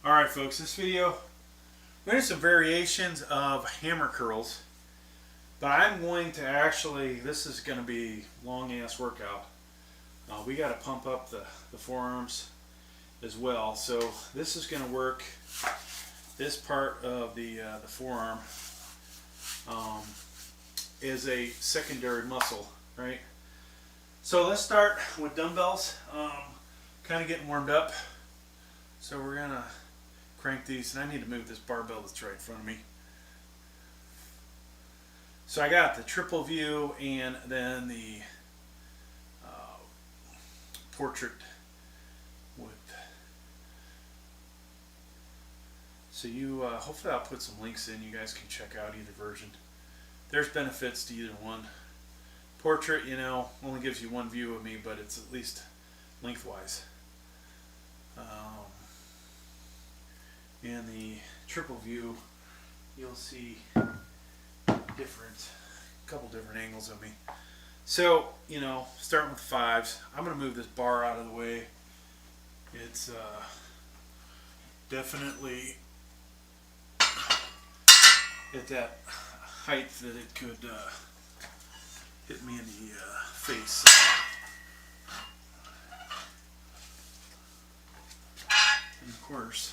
Alright folks, this video, we're going to do some variations of hammer curls, but I'm going to actually, this is going to be a long ass workout. We got to pump up the forearms as well, so this is going to work, this part of the forearm is a secondary muscle, right? So let's start with dumbbells, kind of getting warmed up. So we're going to crank these, and I need to move this barbell that's right in front of me. So I got the triple view and then the portrait with. So you, hopefully I'll put some links in, you guys can check out either version. There's benefits to either one. Portrait, you know, only gives you one view of me, but it's at least lengthwise. And the triple view, you'll see couple different angles of me. So, you know, starting with fives, I'm going to move this bar out of the way. It's definitely at that height that it could hit me in the face. And of course,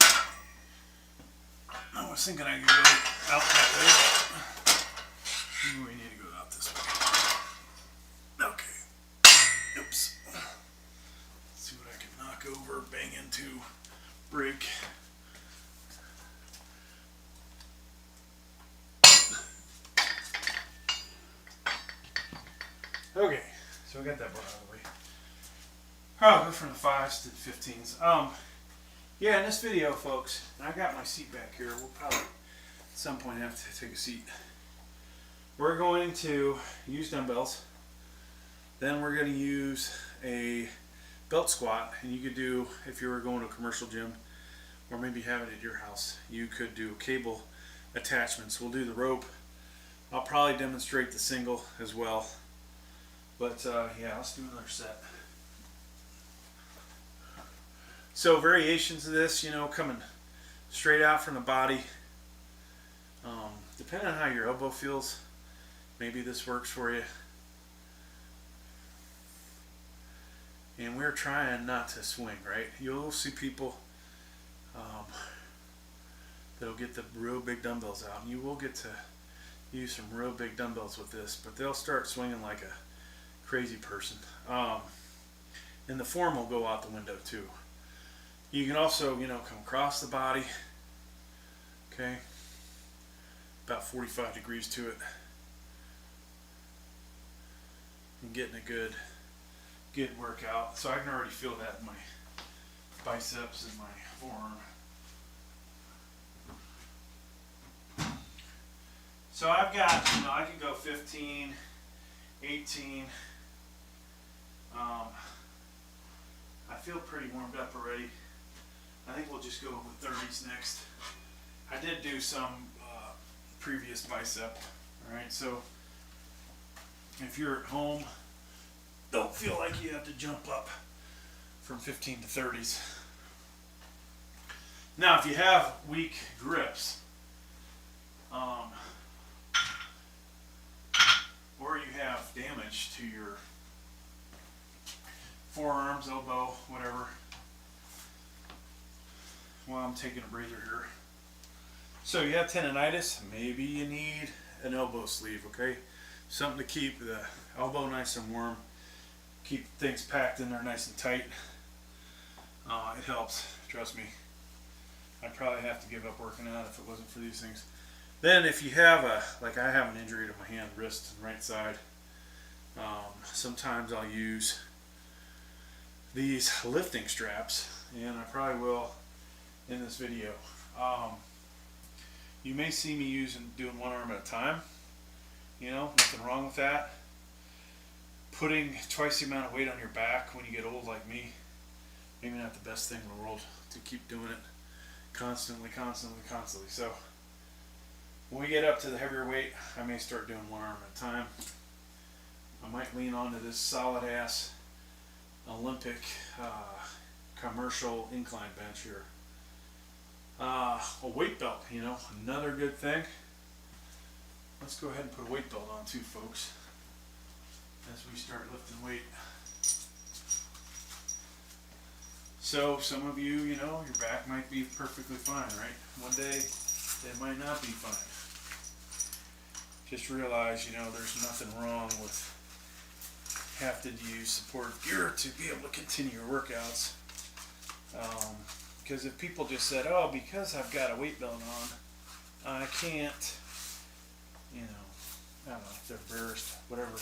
I was thinking I could go out that way. Maybe we need to go out this way. Okay. Oops. Let's see what I can knock over, bang into, break. Okay, so we got that bar out of the way. I'll go from the 5s to the 15s. Yeah, in this video, folks, and I got my seat back here. We'll probably at some point have to take a seat. We're going to use dumbbells. Then we're going to use a belt squat, and you could do, if you were going to a commercial gym, or maybe have it at your house, you could do cable attachments. We'll do the rope. I'll probably demonstrate the single as well. But yeah, let's do another set. So variations of this, you know, coming straight out from the body. Depending on how your elbow feels, maybe this works for you. And we're trying not to swing, right? You'll see people that'll get the real big dumbbells out, and you will get to use some real big dumbbells with this, but they'll start swinging like a crazy person. And the form will go out the window too. You can also, you know, come across the body, okay, about 45 degrees to it, and getting a good workout. So I can already feel that in my biceps and my forearm. So I've got, you know, I can go 15, 18. I feel pretty warmed up already. I think we'll just go with 30s next. I did do some previous bicep. Alright, so if you're at home, don't feel like you have to jump up from 15 to 30s. Now, if you have weak grips, or you have damage to your forearms, elbow, whatever. Well, I'm taking a breather here. So you have tendonitis, maybe you need an elbow sleeve, okay? Something to keep the elbow nice and warm, keep things packed in there nice and tight. It helps, trust me. I'd probably have to give up working out if it wasn't for these things. Then if you have like I have an injury to my hand, wrist, and right side, sometimes I'll use these lifting straps, and I probably will in this video. You may see me doing one arm at a time. You know, nothing wrong with that. Putting twice the amount of weight on your back when you get old like me, maybe not the best thing in the world to keep doing it constantly. So when we get up to the heavier weight, I may start doing one arm at a time. I might lean onto this solid ass Olympic commercial incline bench here. A weight belt, you know, another good thing. Let's go ahead and put a weight belt on too, folks, as we start lifting weight. So some of you, you know, your back might be perfectly fine, right? One day it might not be fine. Just realize, you know, there's nothing wrong with having to use support gear to be able to continue your workouts. Because if people just said, oh, because I've got a weight belt on, I can't, you know, I don't know, if they're embarrassed, whatever,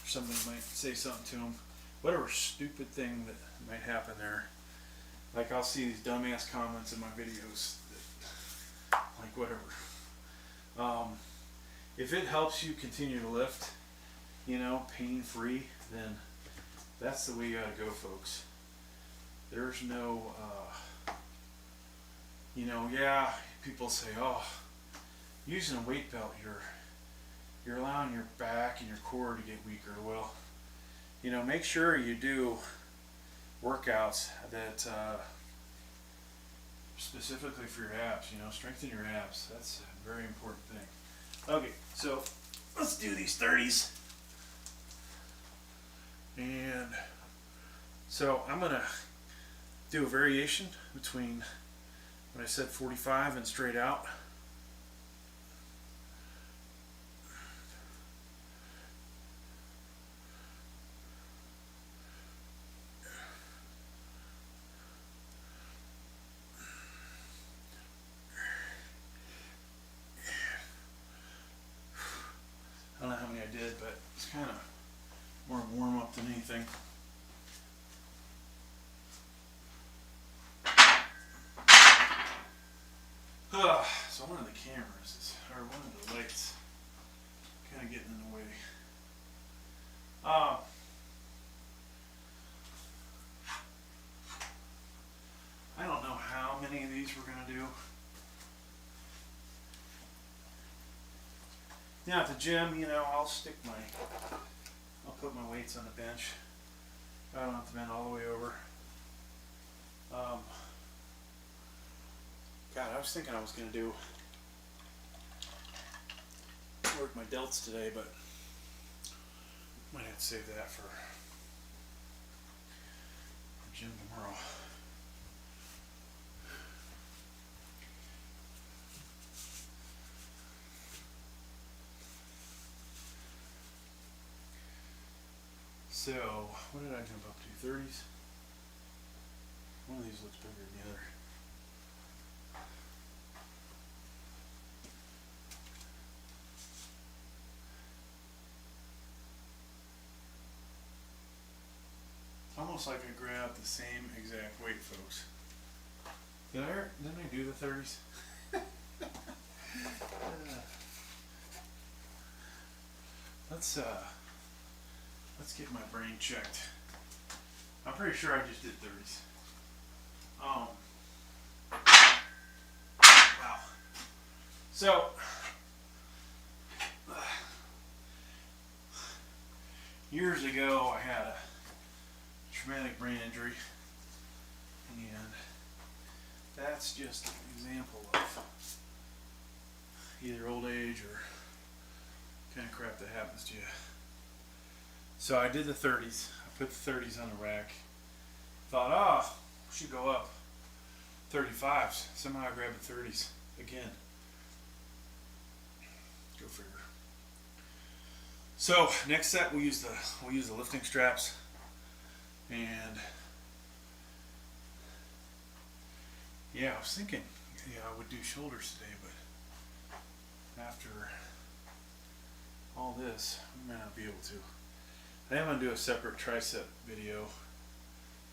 somebody might say something to them, whatever stupid thing that might happen there. Like I'll see these dumbass comments in my videos, that, like whatever. If it helps you continue to lift, you know, pain-free, then that's the way you gotta go, folks. There's no, you know, yeah, people say, oh, using a weight belt, you're allowing your back and your core to get weaker. Well, you know, make sure you do workouts that specifically for your abs, you know, strengthen your abs. That's a very important thing. Okay, so let's do these 30s. And so I'm going to do a variation between what I said, 45 and straight out. I don't know how many I did, but it's kind of more warm up than anything. So one of the cameras or one of the lights kind of getting in the way. I don't know how many of these we're going to do. Now at the gym, you know, I'll put my weights on the bench. I don't have to bend all the way over. God, I was thinking I was going to work my delts today, but might have to save that for the gym tomorrow. So, what did I jump up to? 30s? One of these looks bigger than the other. Almost like I grabbed the same exact weight, folks. Didn't I do the 30s? Let's get my brain checked. I'm pretty sure I just did 30s. Wow. So years ago I had a traumatic brain injury, and that's just an example of either old age or kind of crap that happens to you. So I did the 30s. I put the 30s on the rack. Thought, oh, we should go up 35s. Somehow I grabbed the 30s again. Go figure. So next set we'll use the lifting straps, and yeah, I was thinking, yeah, I would do shoulders today, but after all this, I might not be able to. I am going to do a separate tricep video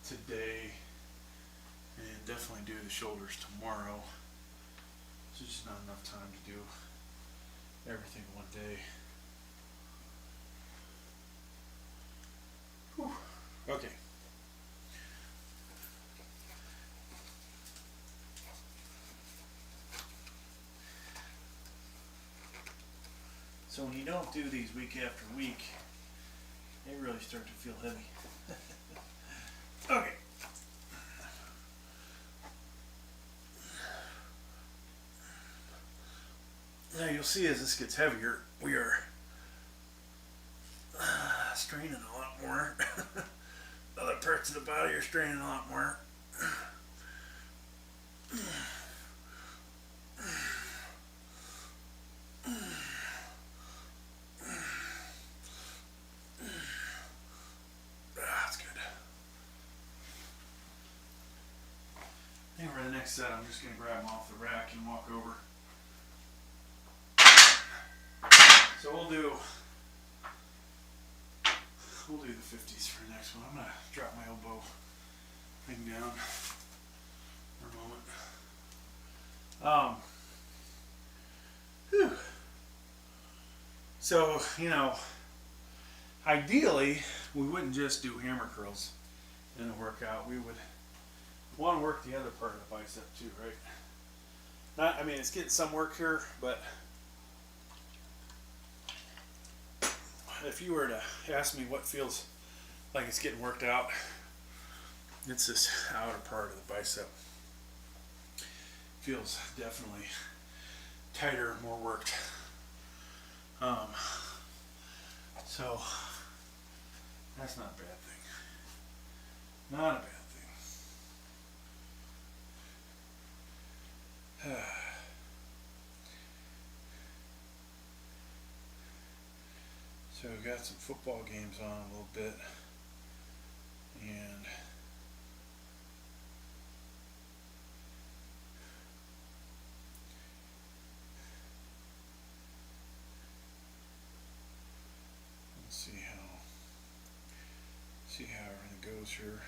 today, and definitely do the shoulders tomorrow. There's just not enough time to do everything one day. Whew. Okay. So when you don't do these week after week, they really start to feel heavy. Okay. see as this gets heavier, we are straining a lot more. Other parts of the body are straining a lot more. That's good. And for the next set, I'm just going to grab them off the rack and walk over. So we'll do the 50s for the next one. I'm going to drop my elbow thing down for a moment. Whew. So, you know, ideally, we wouldn't just do hammer curls in a workout. We would want to work the other part of the bicep too, right? I mean, it's getting some work here, but if you were to ask me what feels like it's getting worked out, it's this outer part of the bicep. Feels definitely tighter and more worked. So that's not a bad thing. Not a bad thing. So we've got some football games on a little bit, and let's see how everything goes here.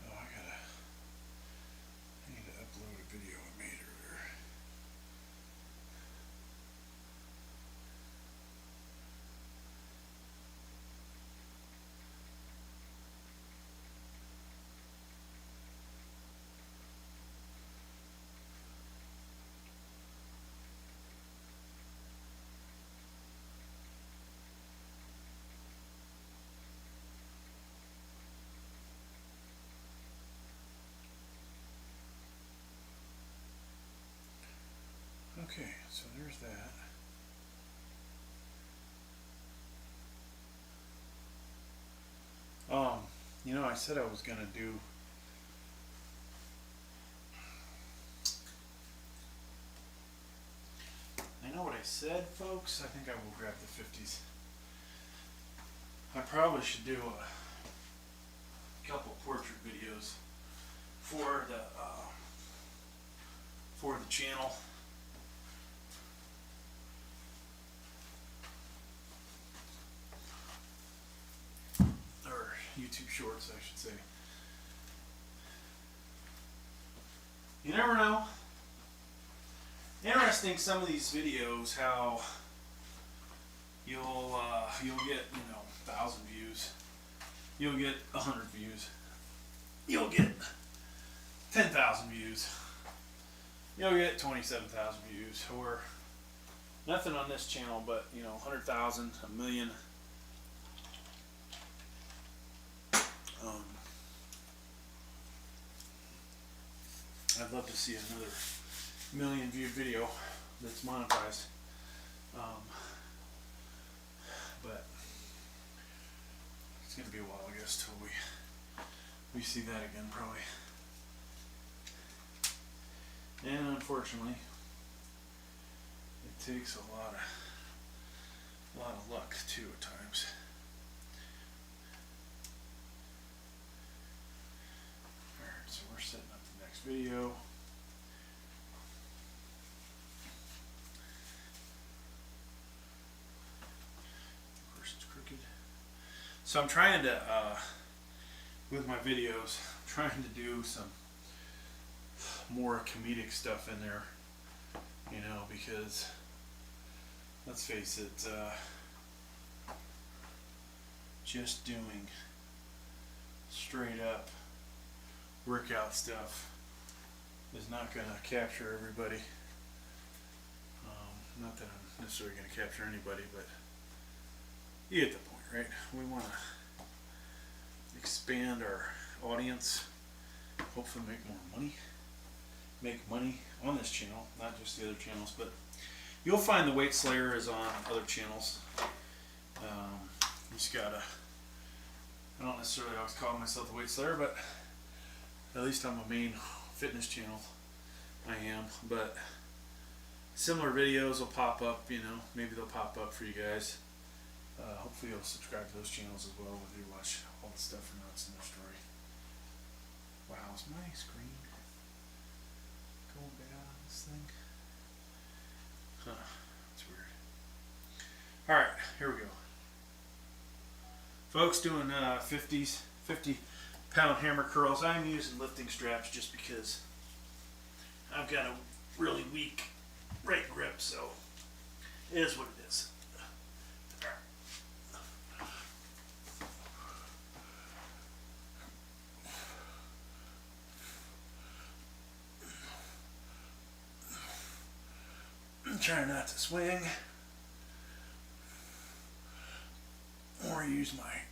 Oh, I need to upload a video I made earlier. Okay, so there's that. You know, I said I was gonna do I know what I said, folks. I think I will grab the 50s. I probably should do a couple portrait videos for the channel. YouTube shorts, I should say. You never know. Interesting, some of these videos, how you'll get 1,000 views, you'll get 100 views, you'll get 10,000 views, you'll get 27,000 views, or nothing on this channel, but 100,000, a million. I'd love to see another million viewed video that's monetized, but it's going to be a while, I guess, till we see that again, probably. And unfortunately, it takes a lot of luck too at times. Alright, so we're setting up the next video. Of course it's crooked. So I'm trying to, with my videos, I'm trying to do some more comedic stuff in there, because let's face it, just doing straight up workout stuff is not going to capture everybody. Not that I'm necessarily going to capture anybody, but you get the point, right? We want to expand our audience, hopefully make more money, make money on this channel, not just the other channels, but you'll find the weight slayer is on other channels. You just gotta, I don't necessarily always call myself the weight slayer, but at least on my main fitness channel I am. But similar videos will pop up, you know, maybe they'll pop up for you guys. Hopefully you'll subscribe to those channels as well, whether you watch all the stuff or not. It's another story. Wow, is my screen going bad on this thing? Huh, that's weird. Alright, here we go. Folks, doing 50-pound hammer curls. I'm using lifting straps just because I've got a really weak right grip, so it is what it is. I'm trying not to swing or use my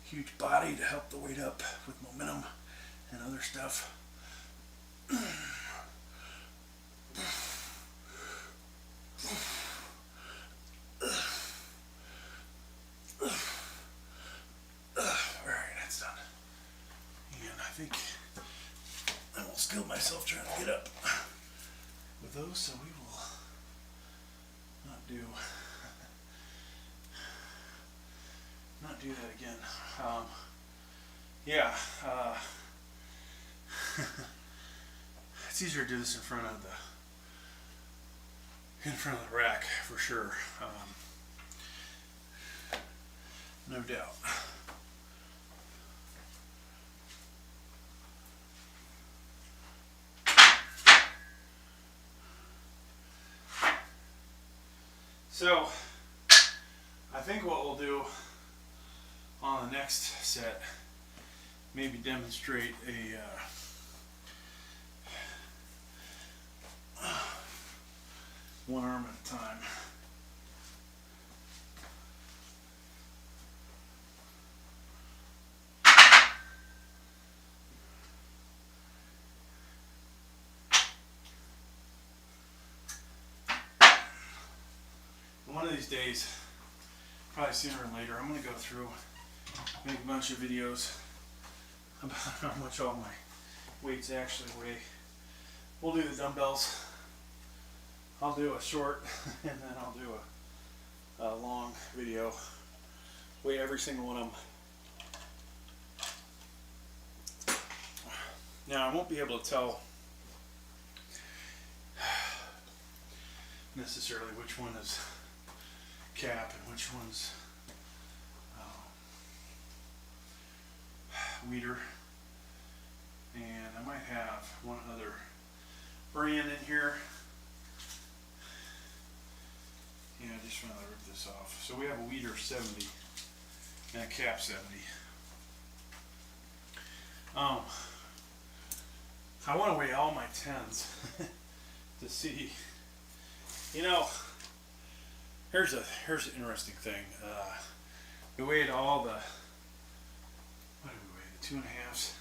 huge body to help the weight up with momentum and other stuff. Alright, that's done. And I think I will skill myself trying to get up with those, so we will not do that again. Yeah, it's easier to do this in front of the rack for sure. No doubt. So, I think what we'll do on the next set, maybe demonstrate a one arm at a time. One of these days, probably sooner or later, I'm going to go through, make a bunch of videos about how much all my weights actually weigh. We'll do the dumbbells. I'll do a short and then I'll do a long video. Weigh every single one of them. Now I won't be able to tell necessarily which one is cap and which one's weeder, and I might have one other brand in here. Yeah, I just want to rip this off. So we have a weeder 70 and a cap 70. I want to weigh all my 10s to see. You know, here's an interesting thing. We weighed all the, what did we weigh? The 2.5s.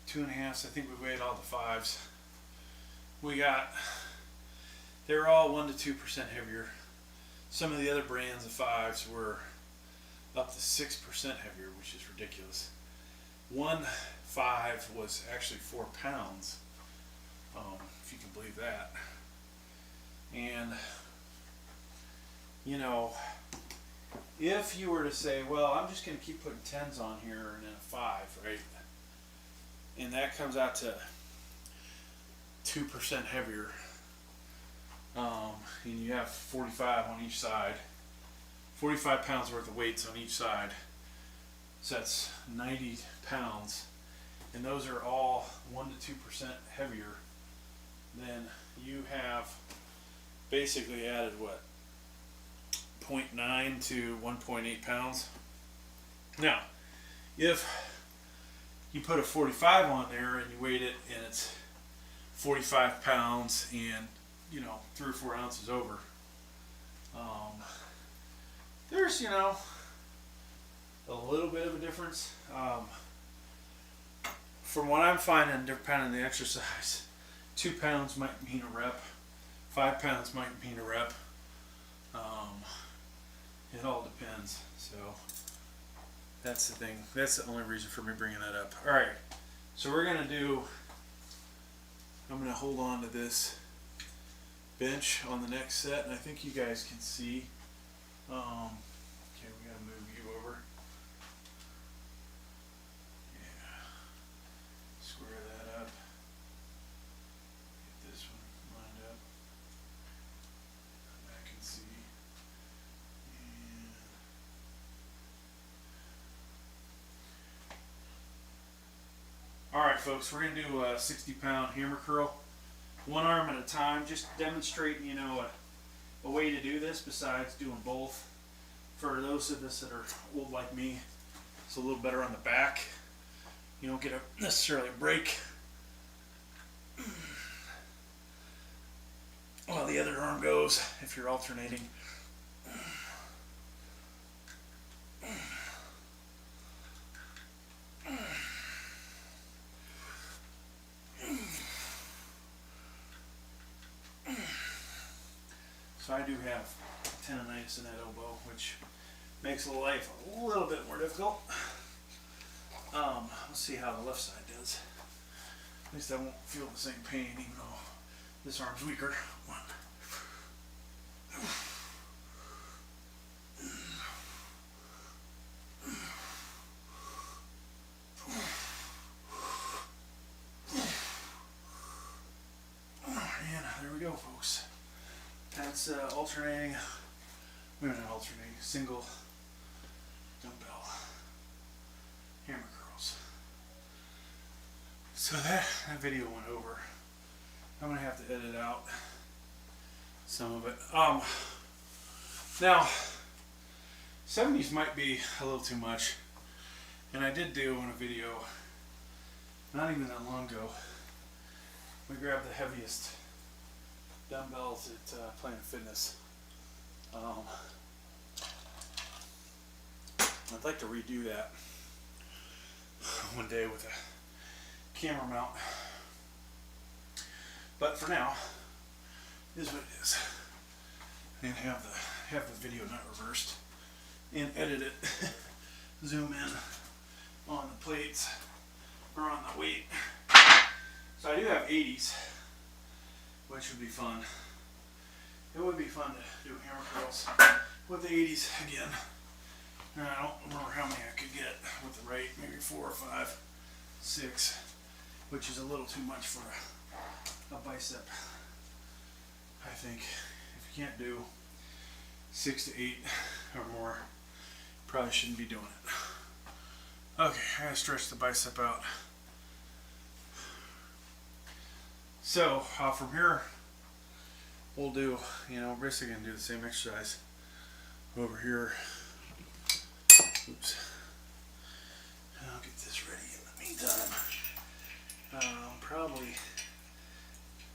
2.5s. I think we weighed all the 5s. We got, they were all 1 to 2% heavier. Some of the other brands of 5s were up to 6% heavier, which is ridiculous. One 5 was actually 4 pounds, if you can believe that. And you know, if you were to say, well, I'm just going to keep putting 10s on here and then a 5, right? And that comes out to 2% heavier. And you have 45 on each side. 45 pounds worth of weights on each side. So that's 90 pounds. And those are all 1 to 2% heavier. Then you have basically added what? 0.9 to 1.8 pounds. Now, if you put a 45 on there and you weighed it and it's 45 pounds and, you know, 3 or 4 ounces over, there's, you know, a little bit of a difference. from what I'm finding, depending on the exercise, 2 pounds might mean a rep, 5 pounds might mean a rep. It all depends. So that's the thing. That's the only reason for me bringing that up. All right. So we're gonna do. I'm gonna hold on to this bench on the next set, and I think you guys can see. Okay, we gotta move you over. Yeah. Square that up. Get this one lined up. I can see. Alright folks, we're going to do a 60-pound hammer curl, one arm at a time, just demonstrating, you know, a way to do this besides doing both. For those of us that are old like me, it's a little better on the back. You don't get necessarily a break while the other arm goes if you're alternating. So I do have tendonitis in that elbow, which makes life a little bit more difficult. Let's see how the left side does. At least I won't feel the same pain, even though this arm's weaker. One. And there we go, folks. That's alternating, we're not alternating, single dumbbell hammer curls. So that video went over. I'm going to have to edit out some of it. Now, 70s might be a little too much, and I did do in a video, not even that long ago, we grabbed the heaviest dumbbells at Planet Fitness. I'd like to redo that one day with a camera mount, but for now, this is what it is. And have the video not reversed, and edit it, zoom in on the plates or on the weight. So I do have 80s. Which would be fun. It would be fun to do hammer curls with the 80s again. And I don't remember how many I could get with the right, maybe 4 or 5, 6, which is a little too much for a bicep. I think if you can't do 6 to 8 or more, you probably shouldn't be doing it. Okay, I gotta stretch the bicep out. So from here, we'll do, you know, basically gonna do the same exercise over here. Oops. I'll get this ready in the meantime. Probably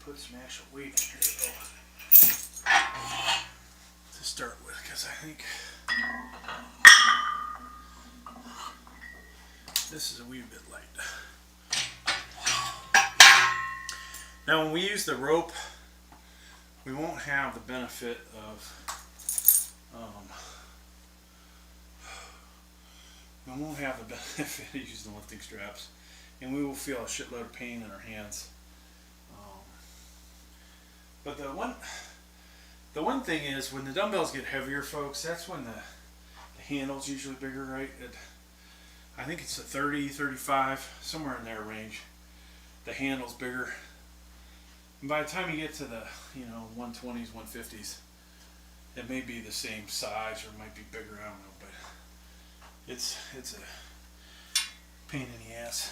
put some actual weight in here though to start with, because I think this is a wee bit light. Now when we use the rope, we won't have the benefit of using the lifting straps, and we will feel a shitload of pain in our hands. But the one thing is, when the dumbbells get heavier, folks, that's when the handle's usually bigger, right? I think it's a 30, 35, somewhere in there range. The handle's bigger. And by the time you get to the, 120s, 150s, it may be the same size or it might be bigger, I don't know, but it's a pain in the ass,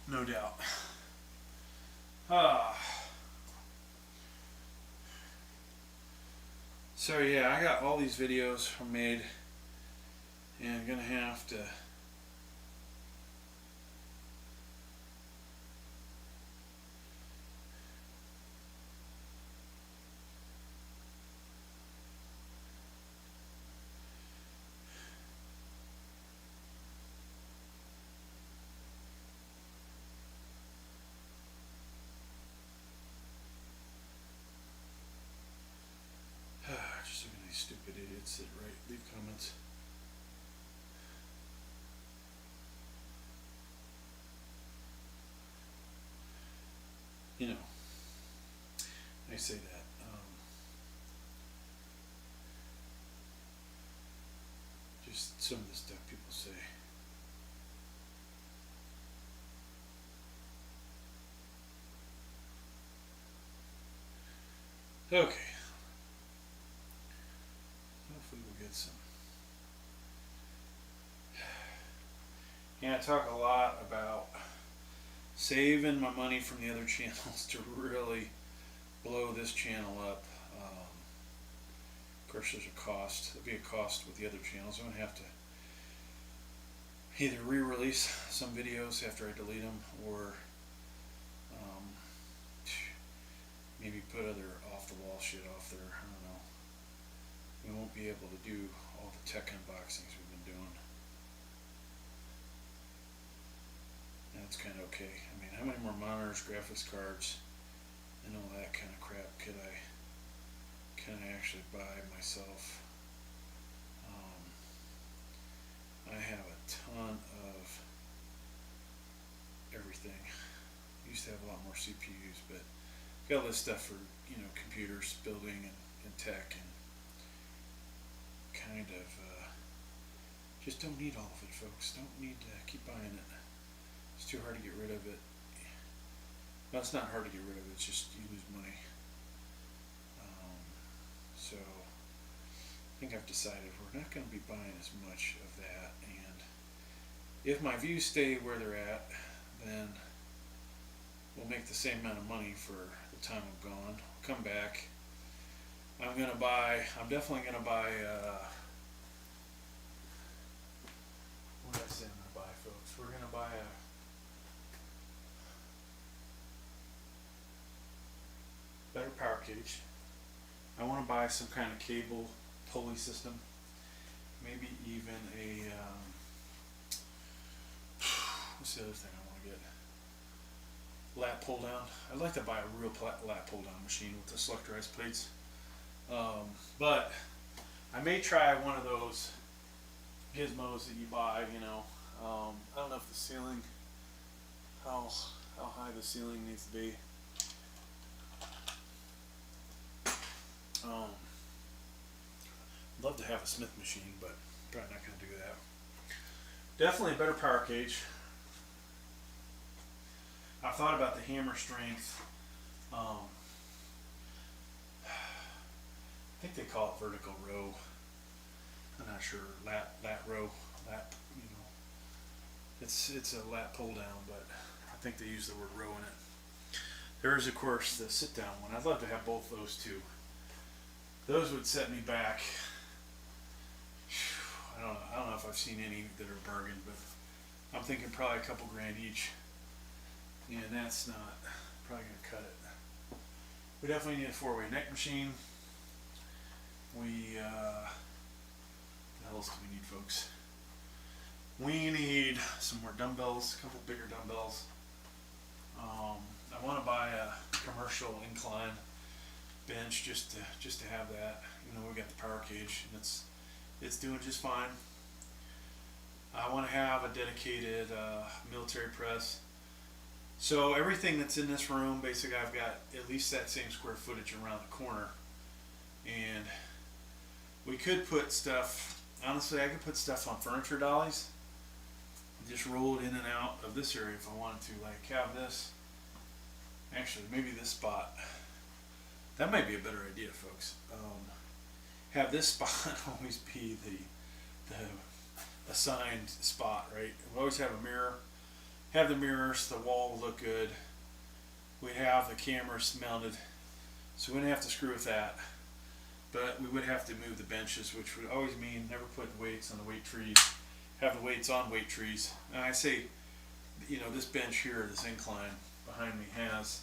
no doubt. So yeah, I got all these videos made, and I'm gonna have to I say that. Just some of the stuff people say. Okay. Hopefully we'll get some. Yeah, I talk a lot about saving my money from the other channels to really blow this channel up. Of course, there's a cost. There'll be a cost with the other channels. I'm going to have to either re-release some videos after I delete them, or maybe put other off-the-wall shit off there. I don't know. We won't be able to do all the tech unboxings we've been doing. That's kind of okay. I mean, how many more monitors, graphics cards, and all that kind of crap can I actually buy myself? I have a ton of everything. I used to have a lot more CPUs, but got all this stuff for, you know, computers, building, and tech, and kind of just don't need all of it, folks. Don't need to keep buying it. It's too hard to get rid of it. Well, it's not hard to get rid of it, it's just you lose money. So I think I've decided we're not going to be buying as much of that, and if my views stay where they're at, then we'll make the same amount of money for the time I'm gone. I'll come back. I'm definitely going to buy, what did I say I'm going to buy, folks? We're going to buy a better power cage. I want to buy some kind of cable pulley system. Maybe even a, what's the other thing I want to get? Lat pull down. I'd like to buy a real lat pull down machine with the selectorized plates. But I may try one of those gizmos that you buy, you know. I don't know if the ceiling, how high the ceiling needs to be. I'd love to have a Smith machine, but probably not going to do that. Definitely a better power cage. I thought about the hammer strength. I think they call it vertical row. I'm not sure. Lat row. Lat, you know. It's a lat pull down, but I think they use the word row in it. There is, of course, the sit down one. I'd love to have both those two. Those would set me back. I don't know if I've seen any that are bargain, but I'm thinking probably a couple grand each. And that's not probably going to cut it. We definitely need a 4-way neck machine. What else do we need, folks? We need some more dumbbells, a couple bigger dumbbells. I want to buy a commercial incline bench just to have that. You know, we got the power cage, and it's doing just fine. I want to have a dedicated military press. So everything that's in this room, basically I've got at least that same square footage around the corner. And we could put stuff, honestly I could put stuff on furniture dollies and just roll it in and out of this area if I wanted to, like have this, actually maybe this spot, that might be a better idea, folks. Have this spot always be the assigned spot, right? We always have a mirror. Have the mirrors, the wall will look good. We have the cameras mounted, so we wouldn't have to screw with that. But we would have to move the benches, which would always mean never put weights on the weight trees. Have the weights on weight trees. And I say, you know, this bench here, this incline behind me has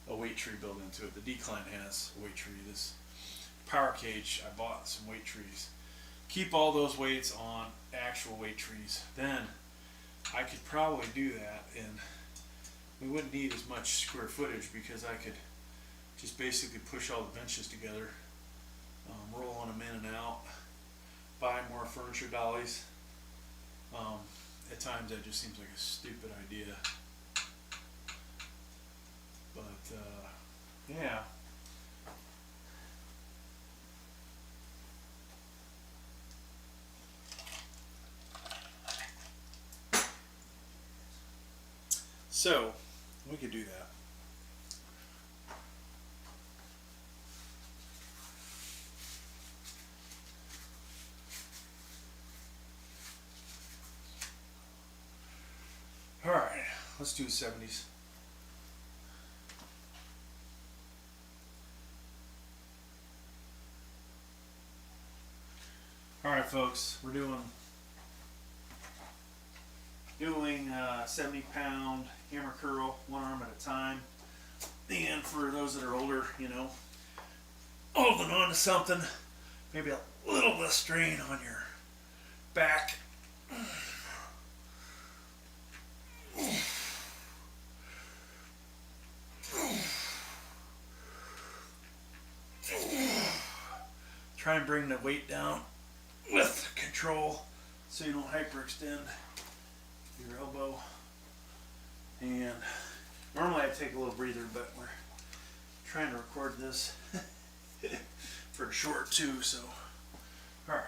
a weight tree built into it. The decline has a weight tree. This power cage, I bought some weight trees. Keep all those weights on actual weight trees. Then I could probably do that, and we wouldn't need as much square footage because I could just basically push all the benches together, rolling them in and out, buy more furniture dollies. At times that just seems like a stupid idea, but yeah, So we could do that. All right, let's do 70s. All right, folks, we're doing 70-pound hammer curl, one arm at a time. And for those that are older, you know, holding on to something, maybe a little less strain on your back. Try and bring the weight down with control so you don't hyperextend your elbow. And normally I take a little breather, but we're trying to record this for short too, so all right.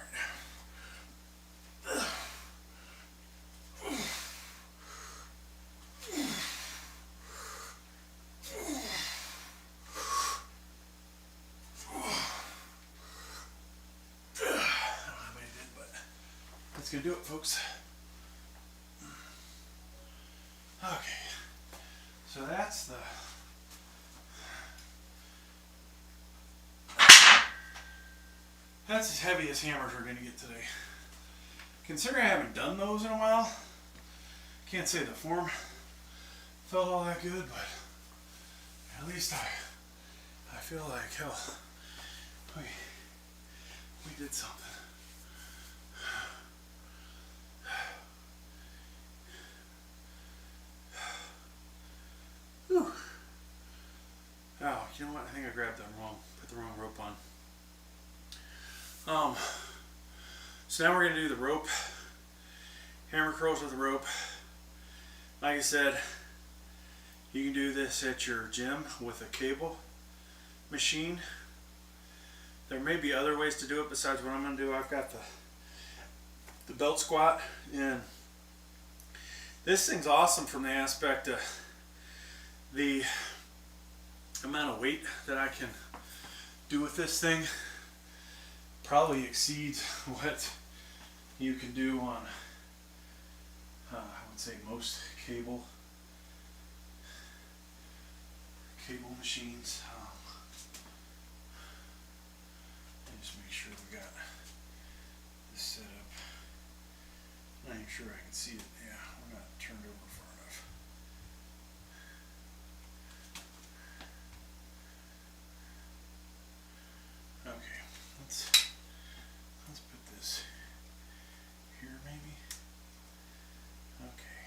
That's gonna do it, folks. Okay, so that's as heavy as hammers we're gonna get today. Considering I haven't done those in a while, can't say the form felt all that good, but at least I feel like hell we did something. Whew. Oh, you know what? I think I grabbed that wrong. Put the wrong rope on. So now we're going to do the rope. Hammer curls with the rope. Like I said, you can do this at your gym with a cable machine. There may be other ways to do it besides what I'm going to do. I've got the belt squat, and this thing's awesome from the aspect of the amount of weight that I can do with this thing. Probably exceeds what you can do on I would say most cable machines. Let me just make sure we got this set up. I ain't sure I can see it. Yeah, we're not turned over far enough. Okay, let's put this here maybe. Okay,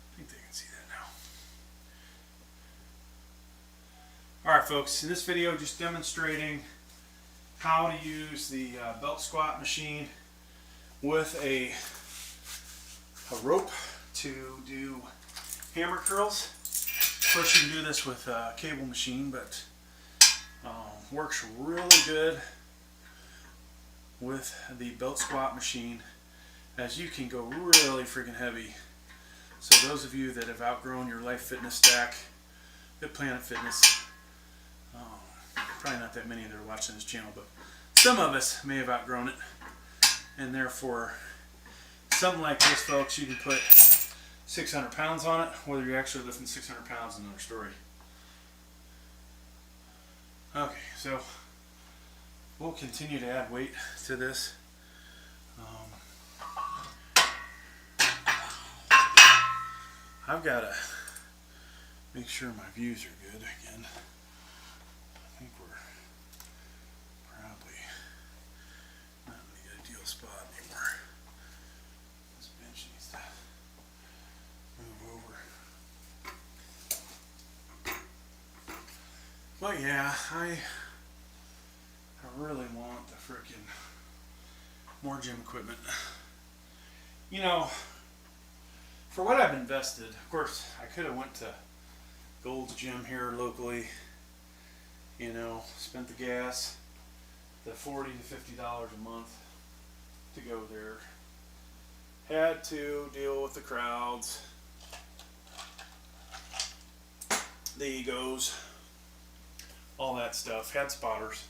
I think they can see that now. Alright folks, in this video just demonstrating how to use the belt squat machine with a rope to do hammer curls. Of course you can do this with a cable machine, but works really good with the belt squat machine, as you can go really freaking heavy. So those of you that have outgrown your Life Fitness stack at Planet Fitness, probably not that many that are watching this channel, but some of us may have outgrown it, and therefore something like this, folks, you can put 600 pounds on it. Whether you're actually lifting 600 pounds is another story. Okay, so we'll continue to add weight to this. I've got to make sure my views are good again. I think we're probably not in the ideal spot anymore. This bench needs to move over. But yeah, I really want the frickin' more gym equipment. You know, for what I've invested, of course, I could have went to Gold's Gym here locally, you know, spent the gas, the $40 to $50 a month to go there. Had to deal with the crowds. the egos, all that stuff. Had spotters,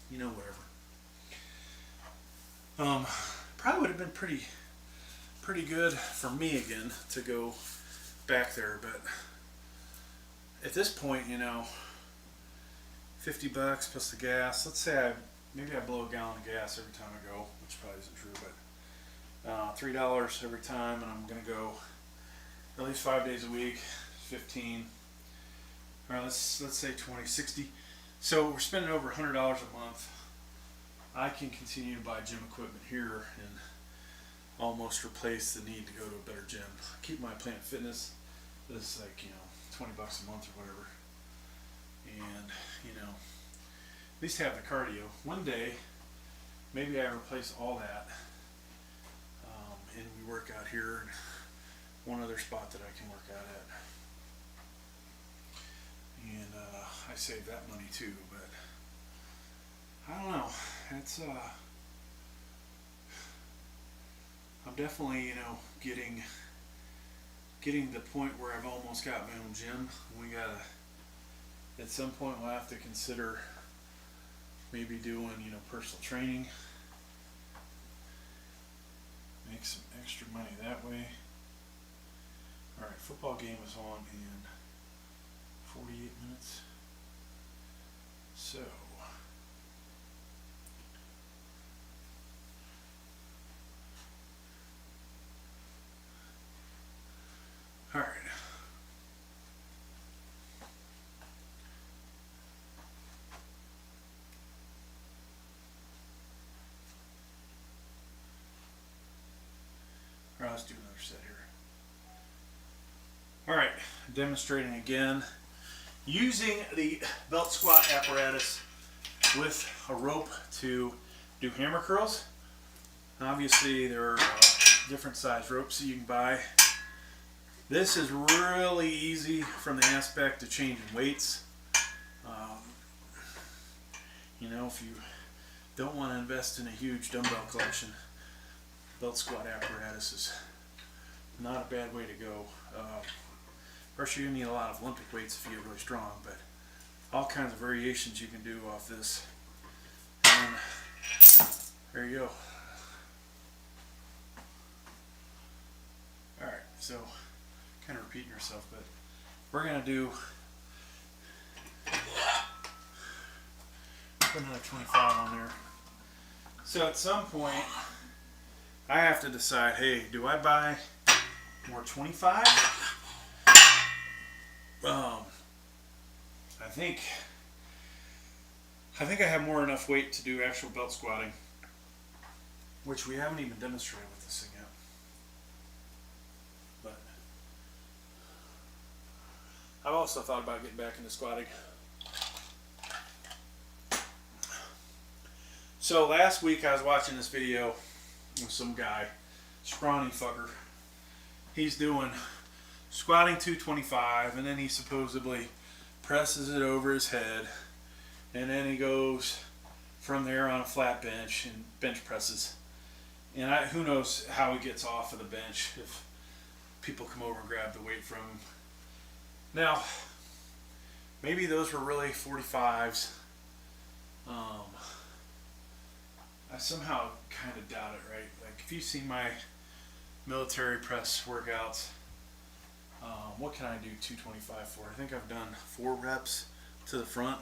you know, whatever. Probably would have been pretty good for me again to go back there, but at this point, you know, $50 plus the gas. Let's say maybe I blow a gallon of gas every time I go, which probably isn't true, but $3 every time, and I'm gonna go at least 5 days a week, 15. All right, let's say 20, 60. So we're spending over $100 a month. I can continue to buy gym equipment here and almost replace the need to go to a better gym. Keep my Planet Fitness. This is like, you know, $20 a month or whatever. And, you know, at least have the cardio. One day, maybe I replace all that, and we work out here and one other spot that I can work out at. And I save that money too, but I don't know. It's I'm definitely, you know, getting to the point where I've almost got my own gym. We gotta, at some point, we'll have to consider maybe doing, you know, personal training, make some extra money that way. All right, football game is on in 48 minutes. So, all right. All right, let's do another set here. All right, demonstrating again using the belt squat apparatus with a rope to do hammer curls. Obviously, there are different size ropes that you can buy. This is really easy from the aspect of changing weights. You know, if you don't want to invest in a huge dumbbell collection, belt squat apparatus is not a bad way to go. Of course, you're going to need a lot of Olympic weights if you get really strong, but all kinds of variations you can do off this. And there you go. Alright, so kind of repeating yourself, but we're going to do put another 25 on there. So at some point, I have to decide, hey, do I buy more 25? I think I have more enough weight to do actual belt squatting, which we haven't even demonstrated with this thing yet. But I've also thought about getting back into squatting. So last week I was watching this video with some guy, scrawny fucker. He's doing squatting 225, and then he supposedly presses it over his head, and then he goes from there on a flat bench and bench presses. And who knows how he gets off of the bench if people come over and grab the weight from him. Now, maybe those were really 45s. I somehow kind of doubt it, right? Like, if you've seen my military press workouts, what can I do 225 for? I think I've done 4 reps to the front.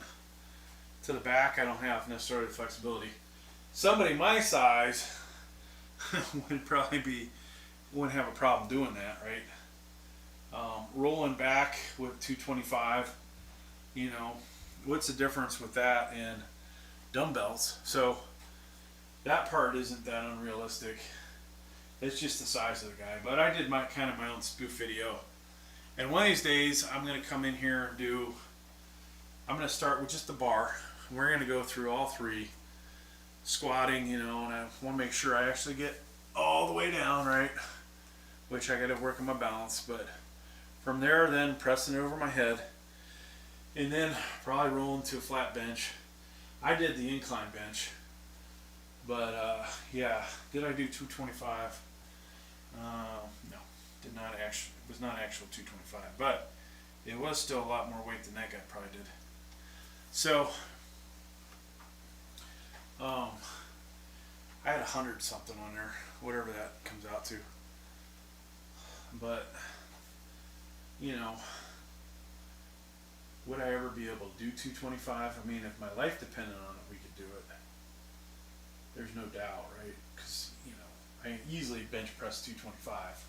To the back, I don't have necessarily the flexibility. Somebody my size wouldn't have a problem doing that, right? Rolling back with 225, you know, what's the difference with that and dumbbells? So that part isn't that unrealistic. It's just the size of the guy. But I did my own spoof video. And one of these days, I'm going to come in here and I'm going to start with just the bar. We're going to go through all 3, squatting, you know, and I want to make sure I actually get all the way down, right? Which I got to work on my balance. But from there, then pressing it over my head, and then probably rolling to a flat bench. I did the incline bench, but yeah, did I do 225? No, did not actually. It was not actual 225, but it was still a lot more weight than that guy probably did. So, I had 100 something on there, whatever that comes out to. But, you know, would I ever be able to do 225? I mean, if my life depended on it, we could do it. There's no doubt, right? Because, you know, I easily bench press 225.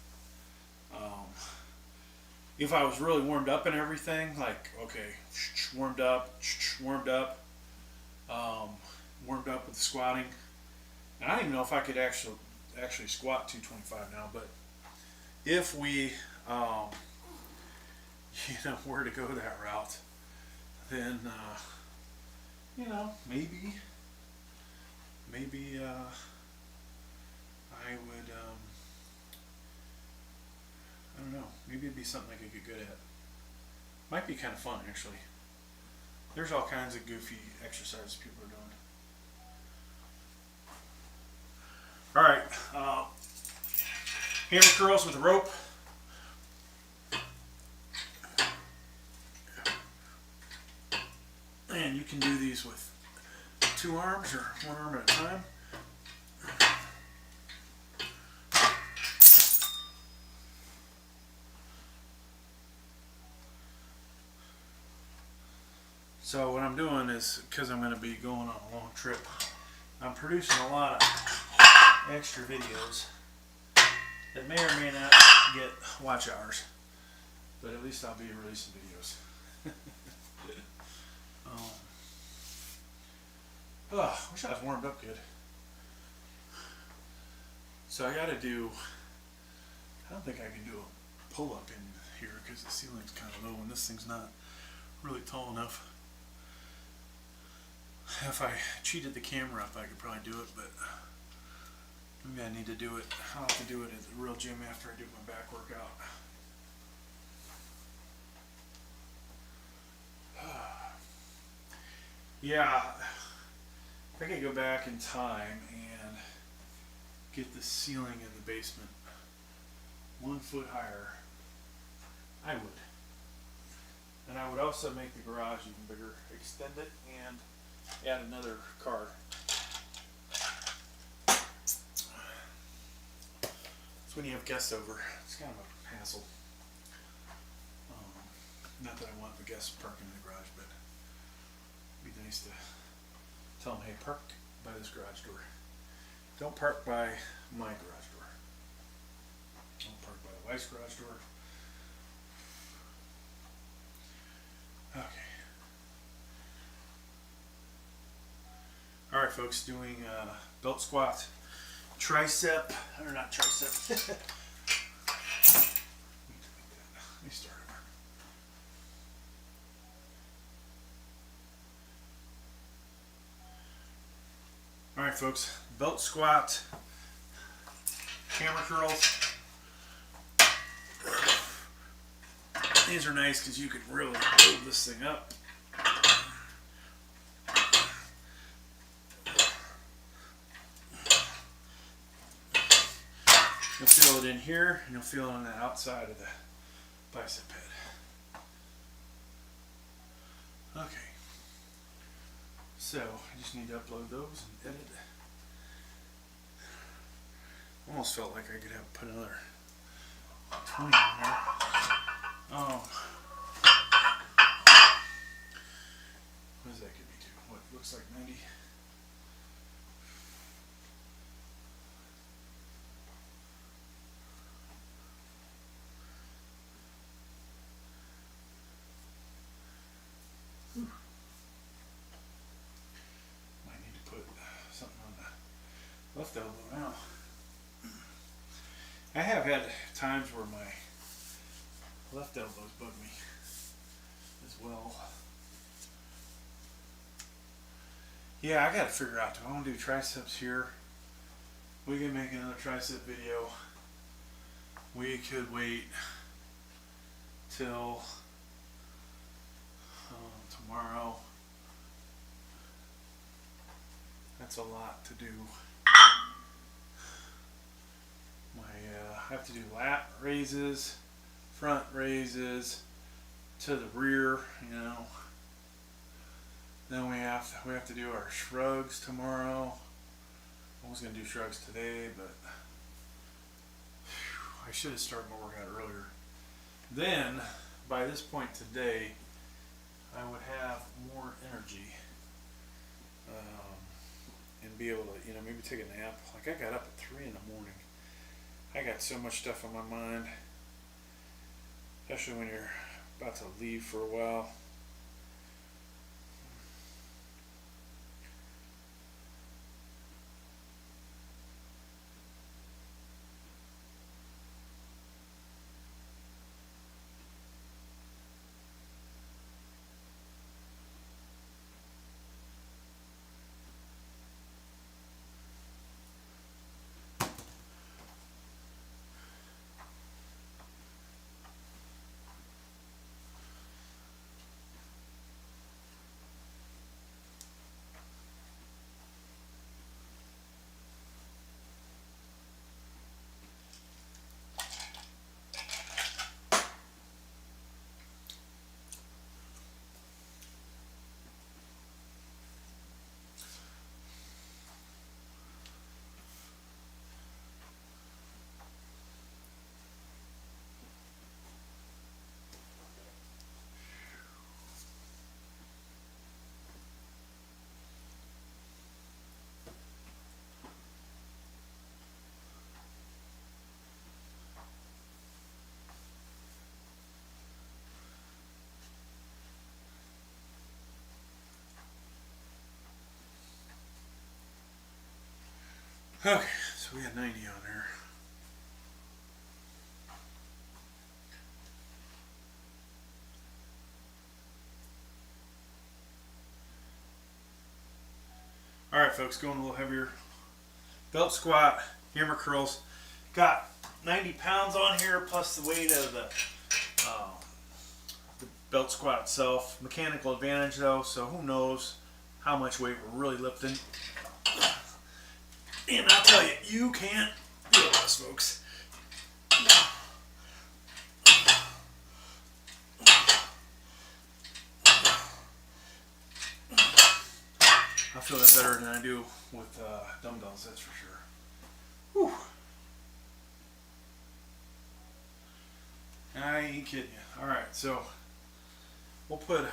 If I was really warmed up and everything, like, okay, warmed up, warmed up with the squatting. And I don't even know if I could actually squat 225 now, but if we, you know, were to go that route, then, you know, maybe I would, I don't know, maybe it'd be something I could get good at. Might be kind of fun, actually. There's all kinds of goofy exercises people are doing. Alright, hammer curls with a rope. And you can do these with 2 arms or 1 arm at a time. So what I'm doing is, because I'm going to be going on a long trip, I'm producing a lot of extra videos that may or may not get watch hours, but at least I'll be releasing videos. Wish I was warmed up good. So I gotta do, I don't think I can do a pull-up in here because the ceiling's kind of low and this thing's not really tall enough. If I cheated the camera up, I could probably do it, but maybe I need to do it. I'll have to do it at the real gym after I do my back workout. Yeah, if I could go back in time and get the ceiling in the basement 1 foot higher, I would. And I would also make the garage even bigger, extend it, and add another car. It's when you have guests over, it's kind of a hassle. Not that I want the guests parking in the garage, but it'd be nice to tell them, hey, park by this garage door. Don't park by my garage door. Don't park by the wife's garage door. Okay. Alright folks, doing belt squat, tricep, or not tricep. Let me start over. Alright folks, belt squat, hammer curls. These are nice because you can really build this thing up. You'll feel it in here, and you'll feel it on the outside of the bicep head. Okay. So, I just need to upload those and edit. Almost felt like I could have put another 20 in there. What is that could be to? What looks like 90? Might need to put something on the left elbow now. I have had times where my left elbows bug me as well. Yeah, I gotta figure out, do I want to do triceps here? We can make another tricep video. We could wait till tomorrow. That's a lot to do. I have to do lat raises, front raises, to the rear, you know. Then we have to do our shrugs tomorrow. I was gonna do shrugs today, but I should have started my workout earlier. Then by this point today, I would have more energy and be able to, you know, maybe take a nap. Like I got up at 3 in the morning. I got so much stuff on my mind, especially when you're about to leave for a while. Okay, so we got 90 on there. Alright folks, going a little heavier. Belt squat, hammer curls. Got 90 pounds on here plus the weight of the belt squat itself. Mechanical advantage though, so who knows how much weight we're really lifting. And I'll tell you, you can't do this, folks. I feel that better than I do with dumbbells, that's for sure. Whew. I ain't kidding you. Alright, so we'll put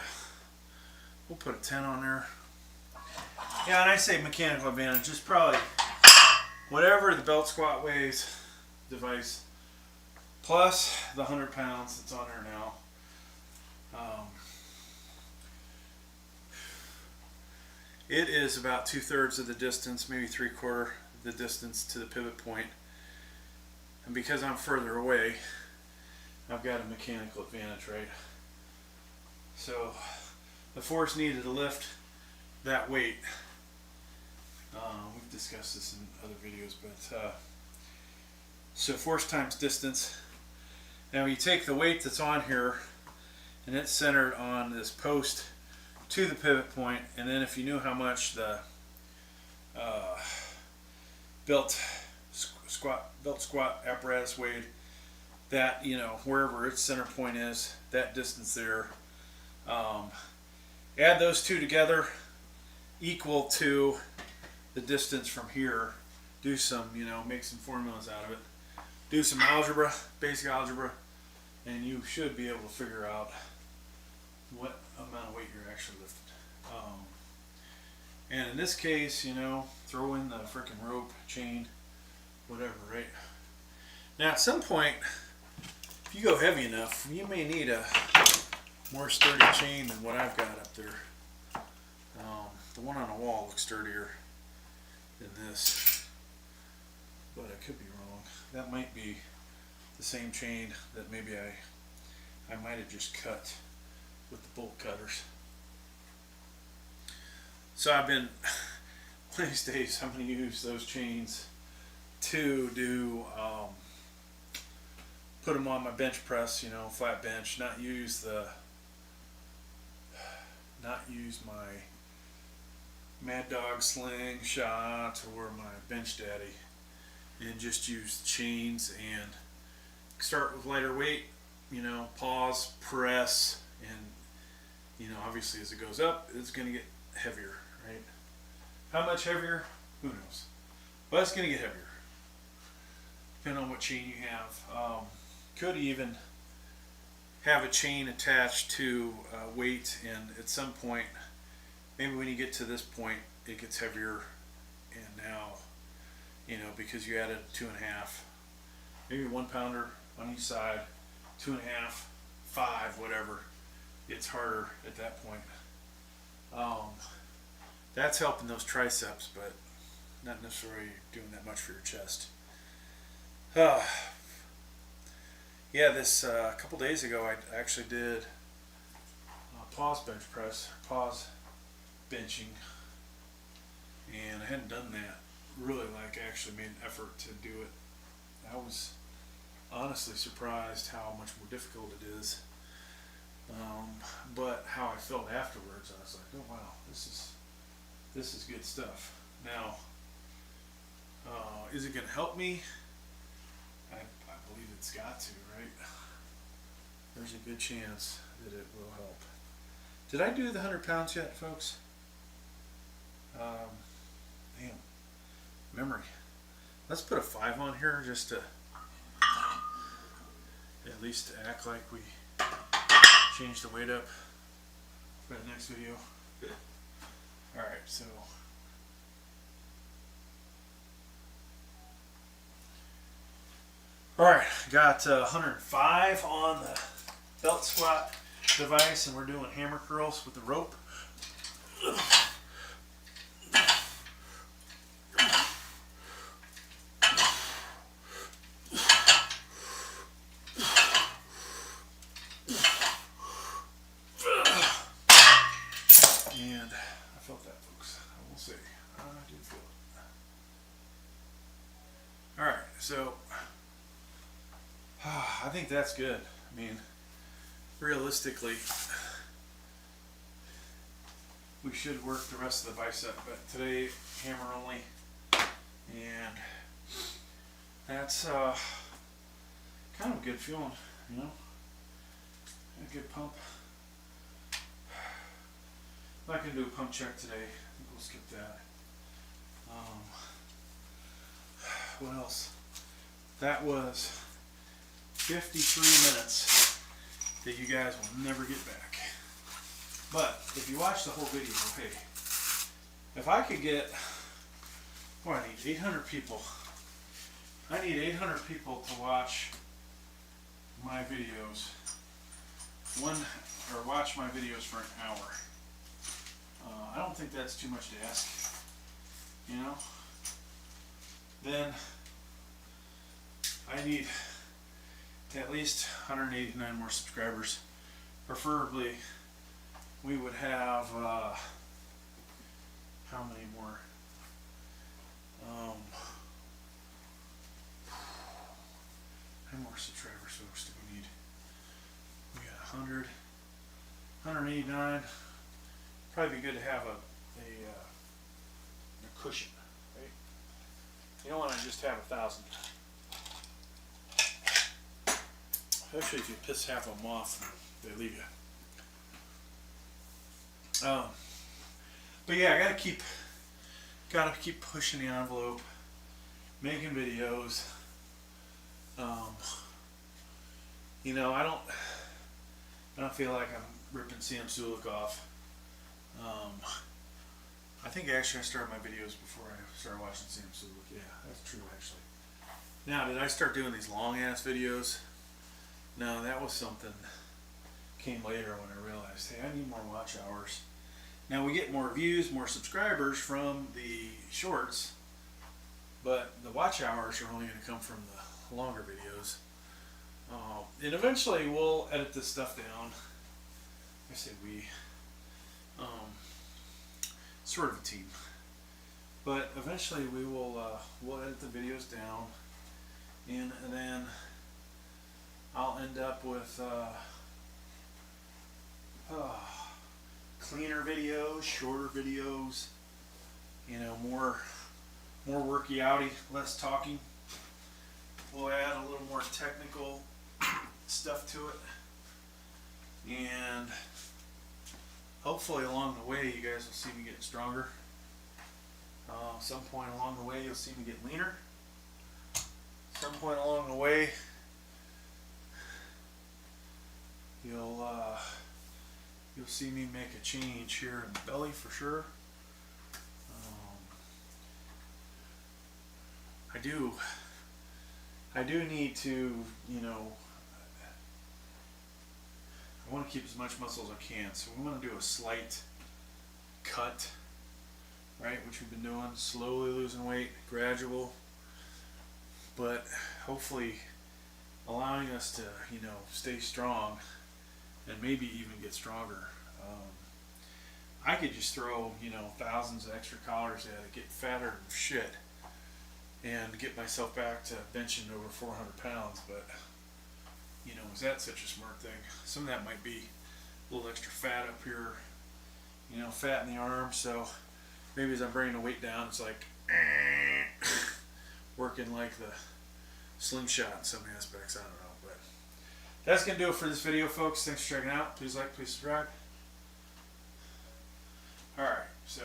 a 10 on there. Yeah, and I say mechanical advantage, it's probably whatever the belt squat weighs device plus the 100 pounds that's on there now. It is about 2/3 of the distance, maybe 3/4 the distance to the pivot point. And because I'm further away, I've got a mechanical advantage, right? So the force needed to lift that weight. We've discussed this in other videos, but so force times distance. Now you take the weight that's on here and it's centered on this post to the pivot point, and then if you knew how much the belt squat apparatus weighed, that, you know, wherever its center point is, that distance there, add those two together, equal to the distance from here. Do some, you know, make some formulas out of it, do some algebra, basic algebra, and you should be able to figure out what amount of weight you're actually lifting. And in this case, you know, throw in the freaking rope, chain, whatever, right? Now at some point, if you go heavy enough, you may need a more sturdy chain than what I've got up there. The one on the wall looks sturdier than this, but I could be wrong. That might be the same chain that maybe I might have just cut with the bolt cutters. So I've been, one of these days I'm going to use those chains to do, put them on my bench press, you know, flat bench, not use my Mad Dog slingshot or my Bench Daddy, and just use chains and start with lighter weight, you know, pause, press, And you know, obviously as it goes up, it's going to get heavier, right? How much heavier? Who knows? But it's going to get heavier, depending on what chain you have. Could even have a chain attached to weight, and at some point, maybe when you get to this point, it gets heavier, and now, you know, because you added 2.5, maybe 1 pounder on each side, 2.5, 5, whatever, it's harder at that point. That's helping those triceps, but not necessarily doing that much for your chest. Yeah, this a couple days ago I actually did pause bench press, pause benching, and I hadn't done that really, like actually made an effort to do it. I was honestly surprised how much more difficult it is, but how I felt afterwards, I was like, oh wow, this is good stuff. Now, is it going to help me? I believe it's got to, right? There's a good chance that it will help. Did I do the 100 pounds yet, folks? Damn. Memory. Let's put a 5 on here just to at least act like we changed the weight up for the next video. Alright, so alright, got 105 on the belt squat device, and we're doing hammer curls with the rope. And I felt that, folks. I will say, I did feel it. Alright, so I think that's good. I mean, realistically, we should work the rest of the bicep, but today, hammer only, and that's kind of a good feeling, you know, a good pump. I'm not going to do a pump check today. I think we'll skip that. What else? That was 53 minutes that you guys will never get back. But if you watch the whole video, hey, if I could get, I need 800 people. I need 800 people to watch my videos. Watch my videos for an hour. I don't think that's too much to ask, you know. Then I need at least 189 more subscribers. Preferably, we would have how many more? How many more subscribers, folks, do we need? We got 100, 189. Probably be good to have a cushion, right? You don't want to just have 1,000. Especially if you piss half of them off, they leave you. But yeah, I gotta keep pushing the envelope, making videos. You know, I don't feel like I'm ripping Sam Sulek off. I think actually I started my videos before I started watching Sam Sulek. Yeah, that's true actually. Now, did I start doing these long ass videos? No, that was something came later when I realized, hey, I need more watch hours. Now we get more views, more subscribers from the shorts, but the watch hours are only going to come from the longer videos. And eventually we'll edit this stuff down. I say we. Sort of a team. But eventually we will we'll edit the videos down, and then I'll end up with cleaner videos, shorter videos, you know, more worky outy, less talking. We'll add a little more technical stuff to it. And hopefully along the way you guys will see me getting stronger. Some point along the way you'll see me get leaner. Some point along the way you'll see me make a change here in the belly for sure. I do need to, you know, I want to keep as much muscle as I can, so we want to do a slight cut, right, which we've been doing, slowly losing weight, gradual, but hopefully allowing us to, you know, stay strong and maybe even get stronger. I could just throw, you know, thousands of extra calories at it, get fatter than shit, and get myself back to benching over 400 pounds, but you know, is that such a smart thing? Some of that might be a little extra fat up here, you know, fat in the arm, so maybe as I'm bringing the weight down, it's like working like the slingshot in some aspects, I don't know, but that's going to do it for this video, folks. Thanks for checking out. Please like, please subscribe. Alright, so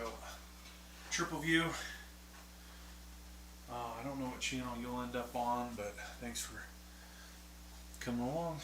triple view. I don't know what channel you'll end up on, but thanks for coming along.